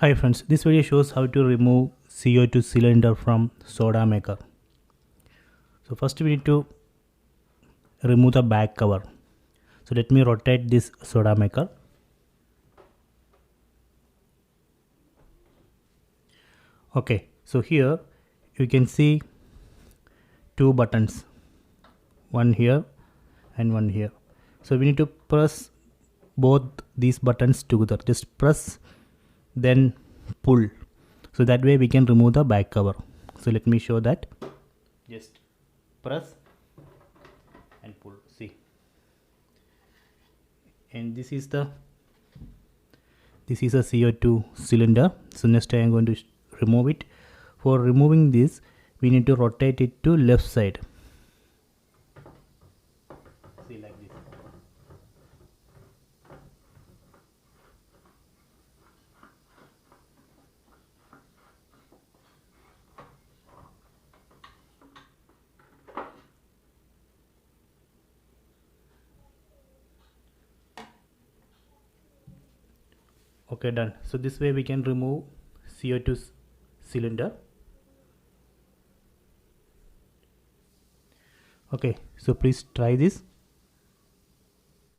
Hi friends, this video shows how to remove CO2 cylinder from Sodamaker. So first we need to remove the back cover. So let me rotate this Sodamaker. Okay, so here you can see two buttons, one here and one here. So we need to press both these buttons together. Just press, then pull. So that way we can remove the back cover. So let me show that. Just press and pull. See, and this is a CO2 cylinder. So next I am going to remove it. For removing this, we need to rotate it to left side. See, like this. Okay, done. So this way we can remove CO2 cylinder. Okay, so please try this.